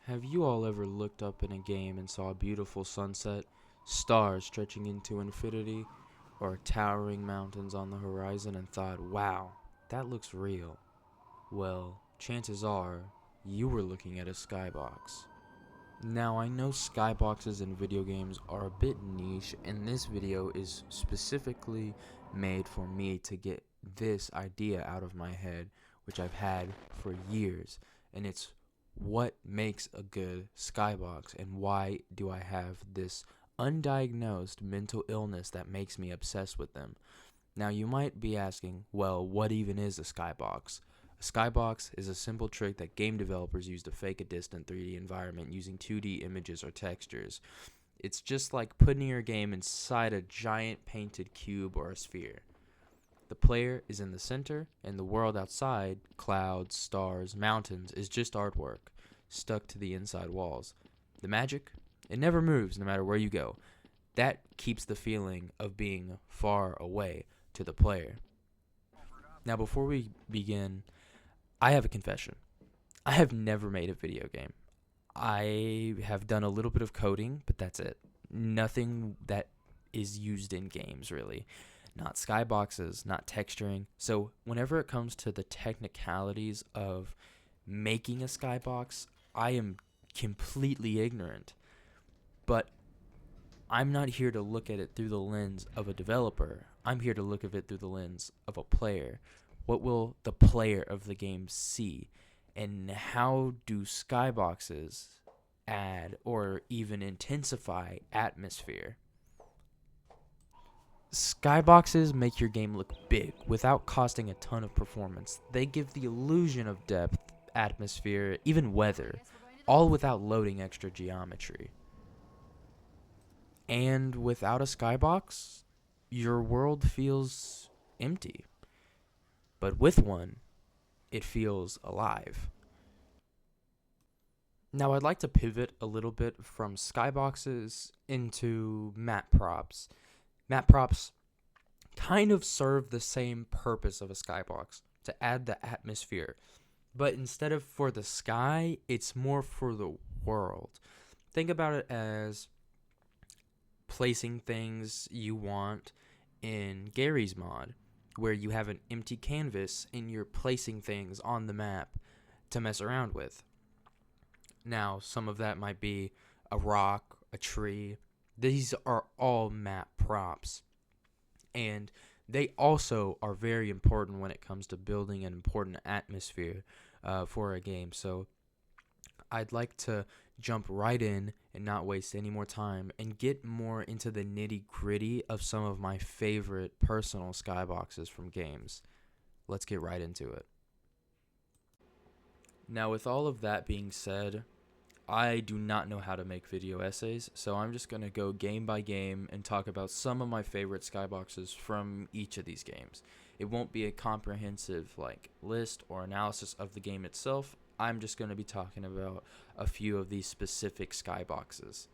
Have you all ever looked up in a game and saw a beautiful sunset, stars stretching into infinity, or towering mountains on the horizon and thought, wow, that looks real? Well, chances are you were looking at a skybox. Now, I know skyboxes in video games are a bit niche, and this video is specifically made for me to get this idea out of my head, which I've had for years, and it's what makes a good skybox, and why do I have this undiagnosed mental illness that makes me obsessed with them. Now, you might be asking, well, what even is a skybox? A skybox is a simple trick that game developers use to fake a distant 3D environment using 2D images or textures. It's just like putting your game inside a giant painted cube or a sphere. The player is in the center, and the world outside, clouds, stars, mountains, is just artwork stuck to the inside walls. The magic? It never moves no matter where you go. That keeps the feeling of being far away to the player. Now, before we begin, I have a confession. I have never made a video game. I have done a little bit of coding, but that's it. Nothing that is used in games, really. Not skyboxes, not texturing. So whenever it comes to the technicalities of making a skybox, I am completely ignorant. But I'm not here to look at it through the lens of a developer. I'm here to look at it through the lens of a player. What will the player of the game see? And how do skyboxes add or even intensify atmosphere? Skyboxes make your game look big without costing a ton of performance. They give the illusion of depth, atmosphere, even weather, all without loading extra geometry. And without a skybox, your world feels empty. But with one, it feels alive. Now, I'd like to pivot a little bit from skyboxes into map props. Map props kind of serve the same purpose of a skybox, to add the atmosphere. But instead of for the sky, it's more for the world. Think about it as placing things you want in Gary's mod, where you have an empty canvas and you're placing things on the map to mess around with. Now, some of that might be a rock, a tree. These are all map props. And they also are very important when it comes to building an important atmosphere for a game. So I'd like to jump right in and not waste any more time and get more into the nitty-gritty of some of my favorite personal skyboxes from games. Let's get right into it. Now, with all of that being said, I do not know how to make video essays, so I'm just going to go game by game and talk about some of my favorite skyboxes from each of these games. It won't be a comprehensive list or analysis of the game itself. I'm just going to be talking about a few of these specific skyboxes.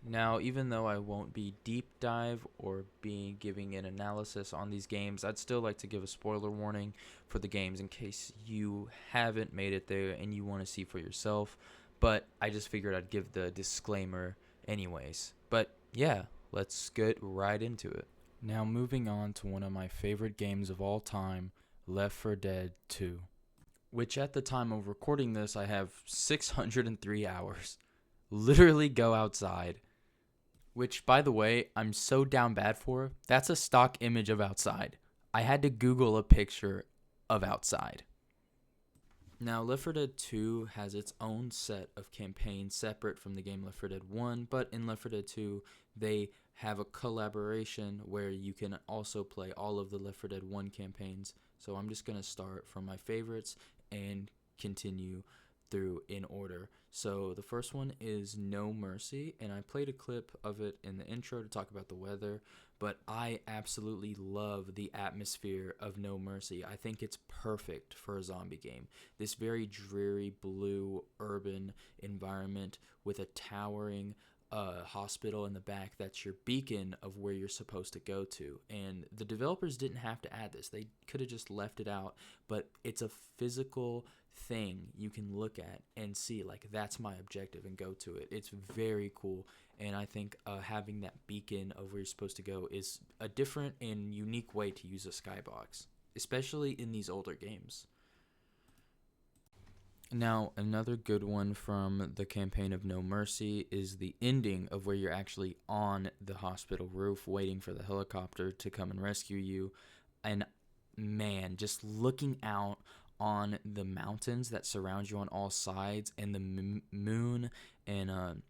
Now, even though I won't be deep dive or be giving an analysis on these games, I'd still like to give a spoiler warning for the games in case you haven't made it there and you want to see for yourself. But I just figured I'd give the disclaimer anyways. But yeah, let's get right into it. Now, moving on to one of my favorite games of all time, Left 4 Dead 2. Which at the time of recording this, I have 603 hours. Literally go outside. Which, by the way, I'm so down bad for. That's a stock image of outside. I had to Google a picture of outside. Now, Left 4 Dead 2 has its own set of campaigns separate from the game Left 4 Dead 1, but in Left 4 Dead 2, they have a collaboration where you can also play all of the Left 4 Dead 1 campaigns. So I'm just going to start from my favorites and continue through in order. So the first one is No Mercy, and I played a clip of it in the intro to talk about the weather, but I absolutely love the atmosphere of No Mercy. I think it's perfect for a zombie game. This very dreary blue urban environment with a towering hospital in the back that's your beacon of where you're supposed to go to. And the developers didn't have to add this, they could have just left it out, but it's a physical thing you can look at and see, like, that's my objective, and go to it. It's very cool. And I think having that beacon of where you're supposed to go is a different and unique way to use a skybox, especially in these older games. Now, another good one from the campaign of No Mercy is the ending of where you're actually on the hospital roof waiting for the helicopter to come and rescue you. And man, just looking out on the mountains that surround you on all sides, and the moon, and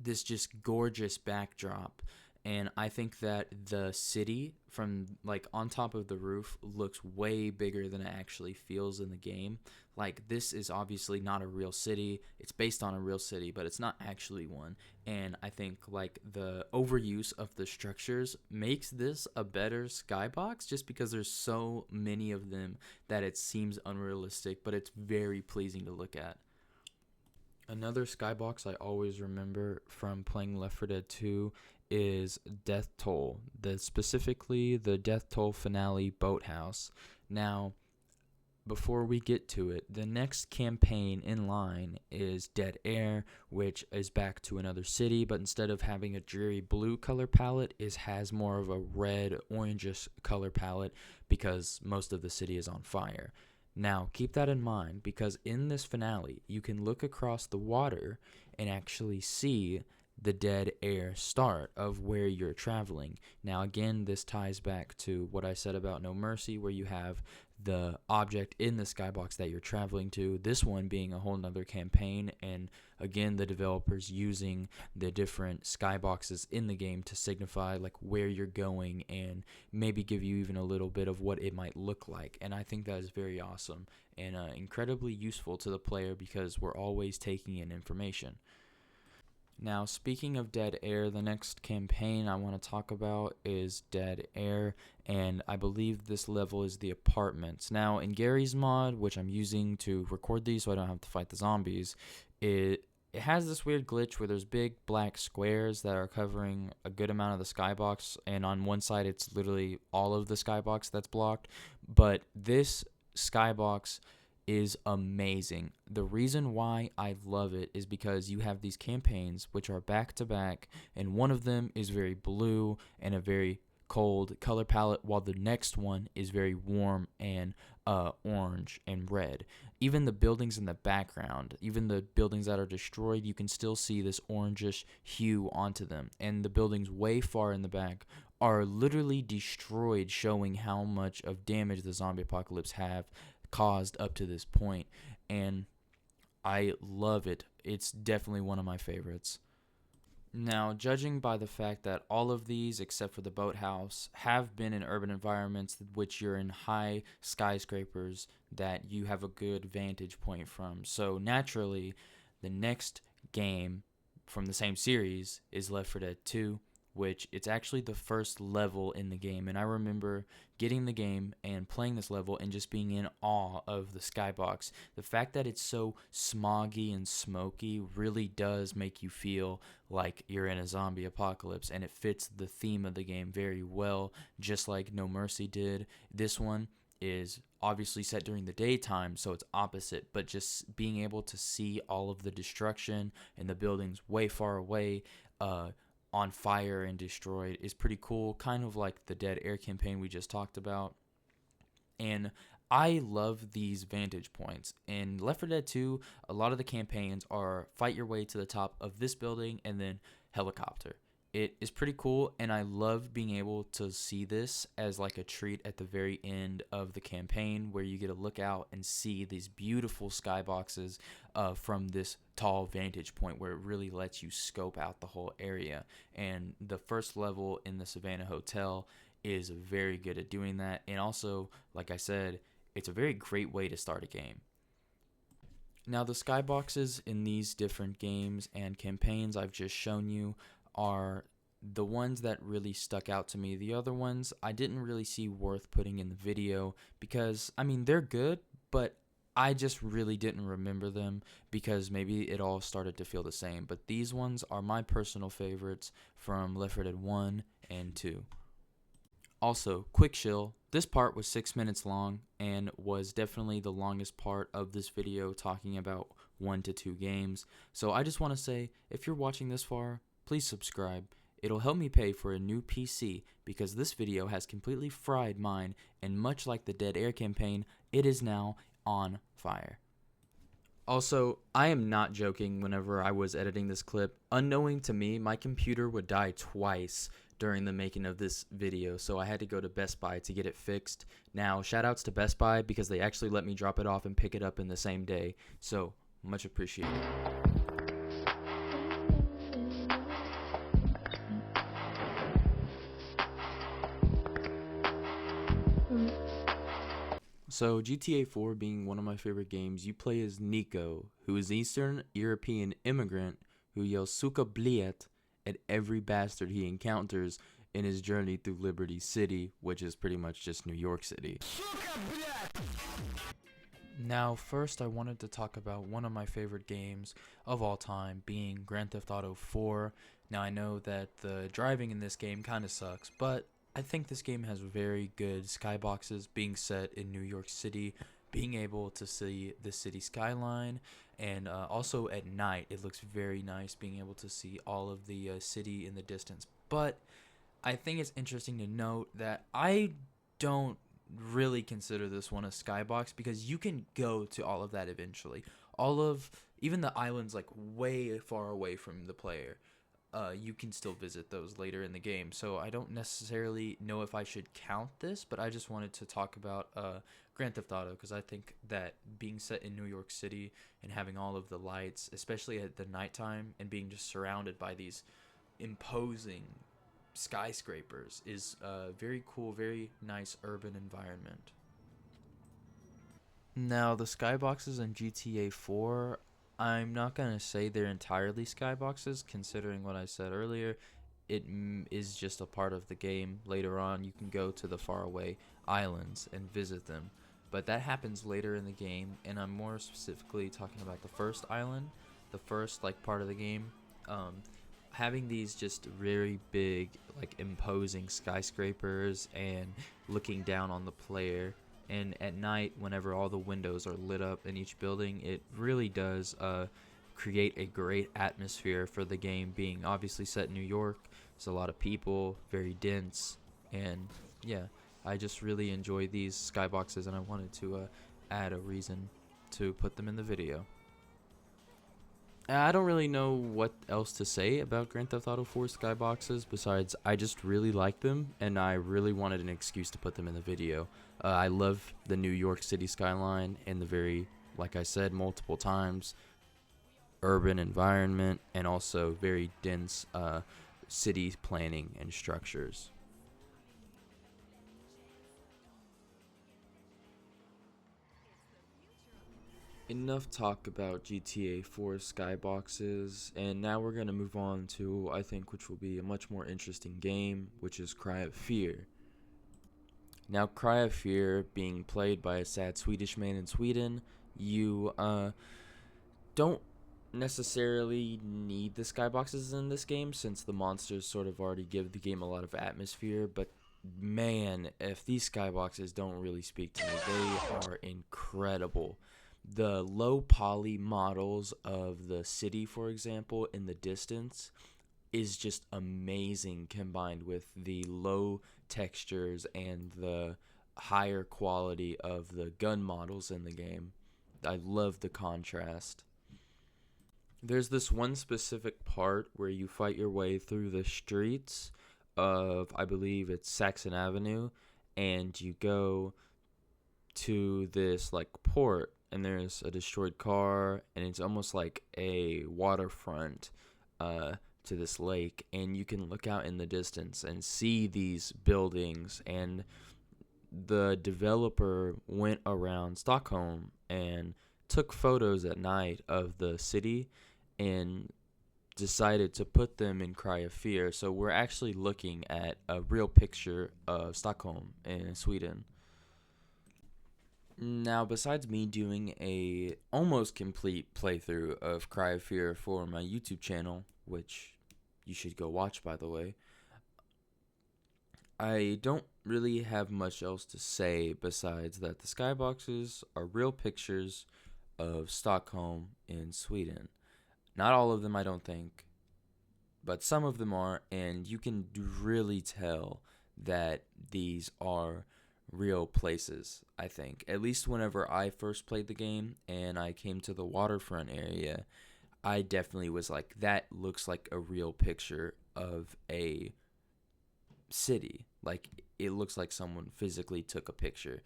this just gorgeous backdrop. And I think that the city from like on top of the roof looks way bigger than it actually feels in the game. Like, this is obviously not a real city. It's based on a real city, but it's not actually one. And I think like the overuse of the structures makes this a better skybox, just because there's so many of them that it seems unrealistic, but it's very pleasing to look at. Another skybox I always remember from playing Left 4 Dead 2 is Death Toll, specifically the Death Toll finale boathouse. Now, before we get to it, the next campaign in line is Dead Air, which is back to another city, but instead of having a dreary blue color palette, has more of a red orangish color palette, because most of the city is on fire. Now, keep that in mind, because in this finale, you can look across the water and actually see the Dead Air start of where you're traveling. Now, again, this ties back to what I said about No Mercy, where you have the object in the skybox that you're traveling to, this one being a whole nother campaign, and again, the developers using the different skyboxes in the game to signify like where you're going, and maybe give you even a little bit of what it might look like. And I think that is very awesome and incredibly useful to the player, because we're always taking in information. Now, speaking of Dead Air, the next campaign I want to talk about is Dead Air, and I believe this level is the apartments. Now, in Gary's mod, which I'm using to record these so I don't have to fight the zombies, it has this weird glitch where there's big black squares that are covering a good amount of the skybox, and on one side it's literally all of the skybox that's blocked. But this skybox is amazing. The reason why I love it is because you have these campaigns which are back to back, and one of them is very blue and a very cold color palette, while the next one is very warm and orange and red. Even the buildings in the background, even the buildings that are destroyed, you can still see this orangish hue onto them. And the buildings way far in the back are literally destroyed, showing how much of damage the zombie apocalypse have caused up to this point. And I love it. It's definitely one of my favorites. Now, judging by the fact that all of these, except for the boathouse, have been in urban environments which you're in high skyscrapers that you have a good vantage point from. So naturally, the next game from the same series is Left 4 Dead 2, which it's actually the first level in the game. And I remember getting the game and playing this level and just being in awe of the skybox. The fact that it's so smoggy and smoky really does make you feel like you're in a zombie apocalypse, and it fits the theme of the game very well, just like No Mercy did. This one is obviously set during the daytime, so it's opposite, but just being able to see all of the destruction and the buildings way far away, on fire and destroyed, is pretty cool, kind of like the Dead Air campaign we just talked about. And I love these vantage points. In Left 4 Dead 2, a lot of the campaigns are fight your way to the top of this building and then helicopter. It is pretty cool, and I love being able to see this as like a treat at the very end of the campaign, where you get to look out and see these beautiful skyboxes from this tall vantage point, where it really lets you scope out the whole area. And the first level in the Savannah Hotel is very good at doing that. And also, like I said, it's a very great way to start a game. Now, the skyboxes in these different games and campaigns I've just shown you are the ones that really stuck out to me. The other ones I didn't really see worth putting in the video, because, I mean, they're good, but I just really didn't remember them because maybe it all started to feel the same. But these ones are my personal favorites from Left 4 Dead 1 and 2. Also, quick chill. This part was 6 minutes long and was definitely the longest part of this video talking about 1 to 2 games. So I just want to say, if you're watching this far, please subscribe. It'll help me pay for a new PC because this video has completely fried mine, and much like the Dead Air campaign, it is now on fire. Also, I am not joking whenever I was editing this clip. Unknowing to me, my computer would die twice during the making of this video, so I had to go to Best Buy to get it fixed. Now, shoutouts to Best Buy because they actually let me drop it off and pick it up in the same day, so much appreciated. So, GTA 4 being one of my favorite games, you play as Nico, who is an Eastern European immigrant who yells "Suka bliet" at every bastard he encounters in his journey through Liberty City, which is pretty much just New York City. Now, first I wanted to talk about one of my favorite games of all time, being Grand Theft Auto 4. Now, I know that the driving in this game kind of sucks, but I think this game has very good skyboxes, being set in New York City, being able to see the city skyline, and also at night it looks very nice being able to see all of the city in the distance. But I think it's interesting to note that I don't really consider this one a skybox because you can go to all of that eventually. Even the islands like way far away from the player. You can still visit those later in the game. So I don't necessarily know if I should count this, but I just wanted to talk about Grand Theft Auto because I think that being set in New York City and having all of the lights, especially at the nighttime, and being just surrounded by these imposing skyscrapers is a very cool, very nice urban environment. Now, the skyboxes in GTA 4, I'm not going to say they're entirely skyboxes, considering what I said earlier. It is just a part of the game. Later on, you can go to the faraway islands and visit them. But that happens later in the game, and I'm more specifically talking about the first island, the first part of the game. Having these just very big, imposing skyscrapers and looking down on the player. And at night, whenever all the windows are lit up in each building, it really does create a great atmosphere for the game, being obviously set in New York. There's a lot of people, very dense, and yeah, I just really enjoy these skyboxes, and I wanted to add a reason to put them in the video. I don't really know what else to say about Grand Theft Auto 4 skyboxes besides I just really like them and I really wanted an excuse to put them in the video. I love the New York City skyline and the very, like I said multiple times, urban environment and also very dense city planning and structures. Enough talk about GTA 4 skyboxes, and now we're going to move on to, I think, which will be a much more interesting game, which is Cry of Fear. Now, Cry of Fear, being played by a sad Swedish man in Sweden, you don't necessarily need the skyboxes in this game, since the monsters sort of already give the game a lot of atmosphere, but man, if these skyboxes don't really speak to me, they are incredible. The low poly models of the city, for example, in the distance is just amazing, combined with the low textures and the higher quality of the gun models in the game. I love the contrast. There's this one specific part where you fight your way through the streets of, I believe it's Saxon Avenue, and you go to this port, and there's a destroyed car, and it's almost like a waterfront to this lake, and you can look out in the distance and see these buildings. And the developer went around Stockholm and took photos at night of the city and decided to put them in Cry of Fear. So we're actually looking at a real picture of Stockholm in Sweden. Now, besides me doing a almost complete playthrough of Cry of Fear for my YouTube channel, which you should go watch, by the way, I don't really have much else to say besides that the skyboxes are real pictures of Stockholm in Sweden. Not all of them, I don't think, but some of them are, and you can really tell that these are real places, I think. At least whenever I first played the game and I came to the waterfront area, I definitely was like, that looks like a real picture of a city. Like, it looks like someone physically took a picture.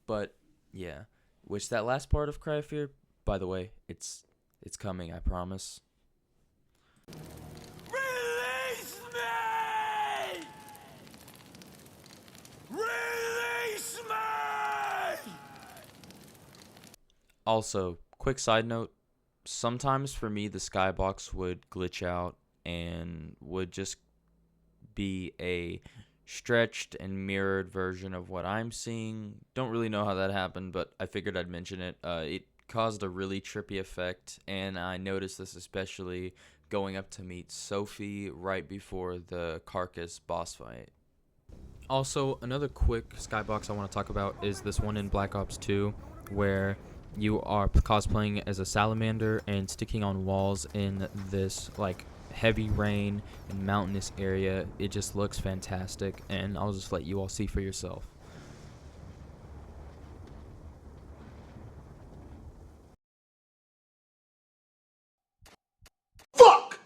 But yeah, which that last part of Cry of Fear, by the way, it's coming, I promise. Release me! Release me! Also, quick side note, sometimes for me the skybox would glitch out and would just be a stretched and mirrored version of what I'm seeing. Don't really know how that happened, but I figured I'd mention it. It caused a really trippy effect, and I noticed this especially going up to meet Sophie right before the Carcass boss fight. Also, another quick skybox I want to talk about is this one in Black Ops 2, where you are cosplaying as a salamander and sticking on walls in this like heavy rain and mountainous area. It just looks fantastic, and I'll just let you all see for yourself. Fuck!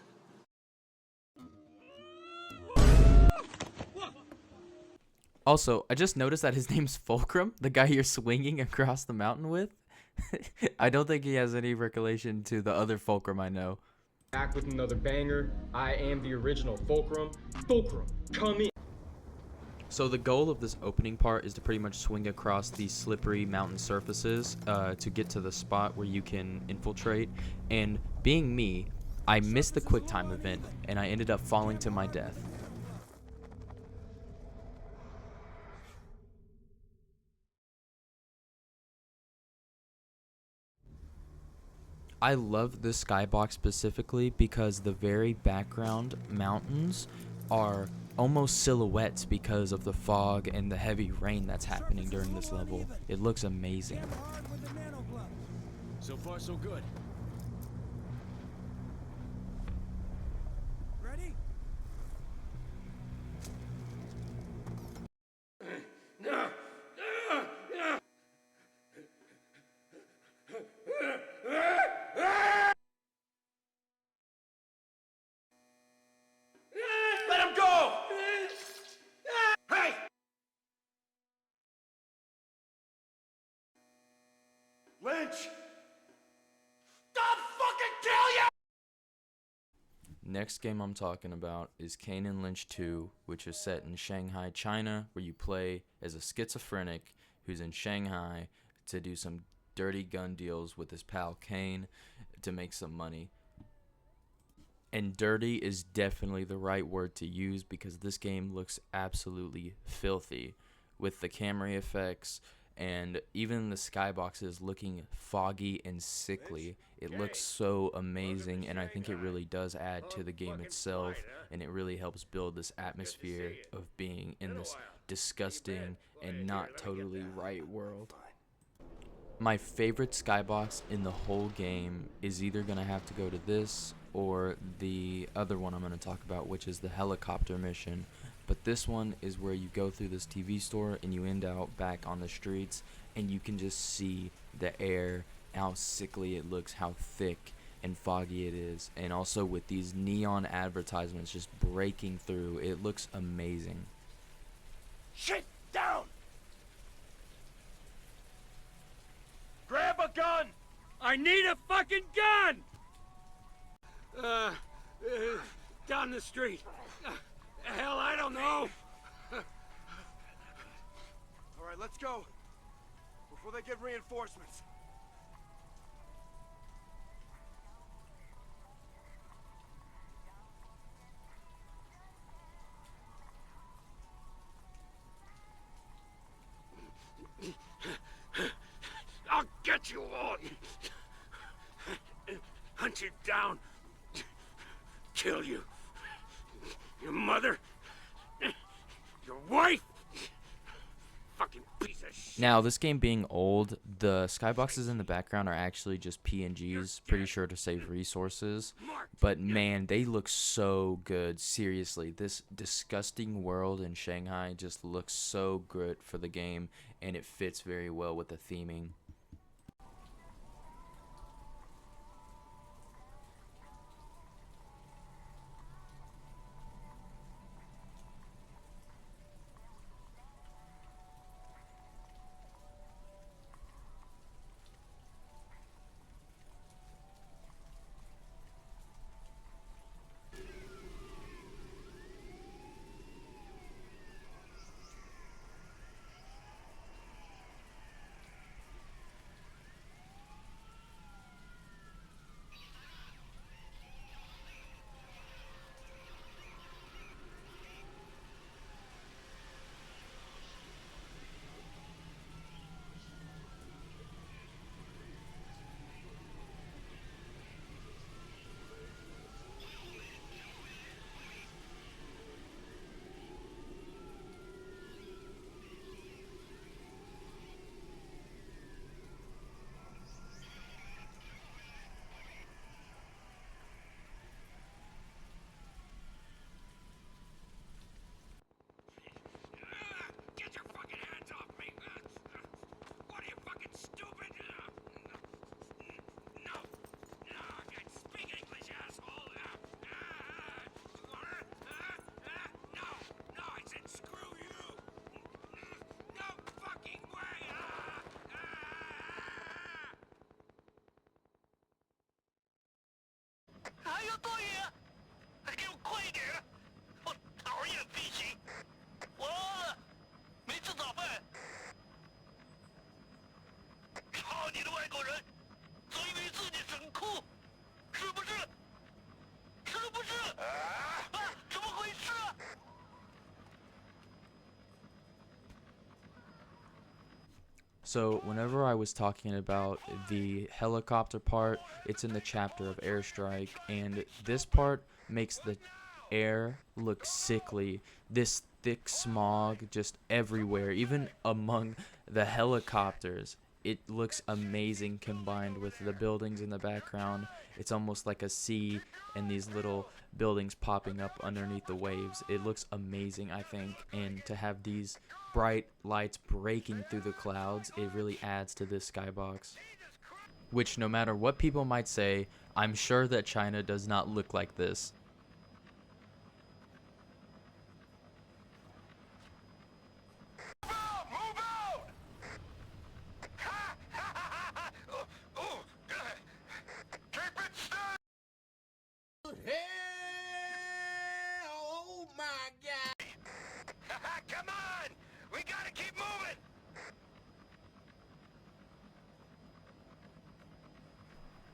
Also, I just noticed that his name's Fulcrum, the guy you're swinging across the mountain with. I don't think he has any recollection to the other Fulcrum I know. Back with another banger. I am the original Fulcrum. Fulcrum, come in. So the goal of this opening part is to pretty much swing across these slippery mountain surfaces to get to the spot where you can infiltrate. And being me, I missed the quick time event and I ended up falling to my death. I love this skybox specifically because the very background mountains are almost silhouettes because of the fog and the heavy rain that's happening during this level. It looks amazing. So far, so good. Ready? Let him go! Hey! Lynch! I'll fucking kill you! Next game I'm talking about is Kane and Lynch 2, which is set in Shanghai, China, where you play as a schizophrenic who's in Shanghai to do some dirty gun deals with his pal Kane to make some money. And dirty is definitely the right word to use because this game looks absolutely filthy with the camera effects and even the skyboxes looking foggy and sickly. It looks so amazing, and I think it really does add to the game itself, and it really helps build this atmosphere of being in this disgusting and not totally right world. My favorite skybox in the whole game is either going to have to go to this or the other one I'm going to talk about, which is the helicopter mission. But this one is where you go through this TV store and you end out back on the streets and you can just see the air, how sickly it looks, how thick and foggy it is. And also with these neon advertisements just breaking through, it looks amazing. Shit down! Grab a gun! I need a fucking gun! Down the street. Hell, I don't know. All right, let's go. Before they get reinforcements. get you all. Hunt you down. Kill you. Your mother. Your wife. Fucking piece of shit. Now, this game being old, the skyboxes in the background are actually just PNGs, pretty sure to save resources. But man, they look so good. Seriously, this disgusting world in Shanghai just looks so good for the game, and it fits very well with the theming. Get your fucking hands off me! What are you, fucking stupid? No! No, I can't speak English, asshole! No! No, I said screw you! No fucking way! Ah! 还有作业，给我快一点！我讨厌飞行，我饿了，没吃早饭。操你的外国人，总以为自己是很酷，是不是？是不是？啊，怎么回事？ So whenever I was talking about the helicopter part, it's in the chapter of airstrike, and this part makes the air look sickly. This thick smog just everywhere, even among the helicopters. It looks amazing combined with the buildings in the background. It's almost like a sea and these little buildings popping up underneath the waves. It looks amazing, I think, and to have these bright lights breaking through the clouds, it really adds to this skybox. Which, no matter what people might say, I'm sure that China does not look like this. Oh my God! Come on! We gotta keep moving!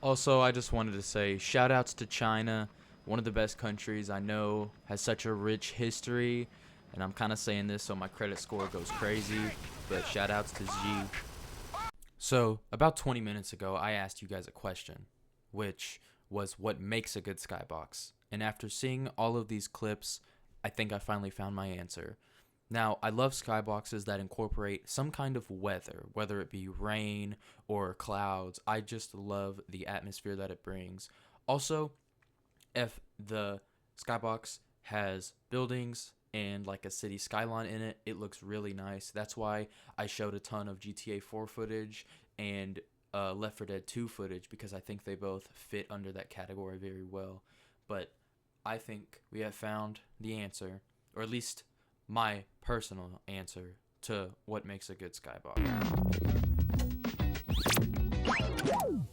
Also, I just wanted to say shout outs to China, one of the best countries I know, has such a rich history, and I'm kind of saying this so my credit score goes crazy, but shout outs to Xi. So, about 20 minutes ago, I asked you guys a question, which was what makes a good skybox. And after seeing all of these clips, I think I finally found my answer. Now, I love skyboxes that incorporate some kind of weather, whether it be rain or clouds. I just love the atmosphere that it brings. Also, if the skybox has buildings and like a city skyline in it, it looks really nice. That's why I showed a ton of GTA 4 footage and Left 4 Dead 2 footage, because I think they both fit under that category very well. But I think we have found the answer, or at least my personal answer to what makes a good skybox.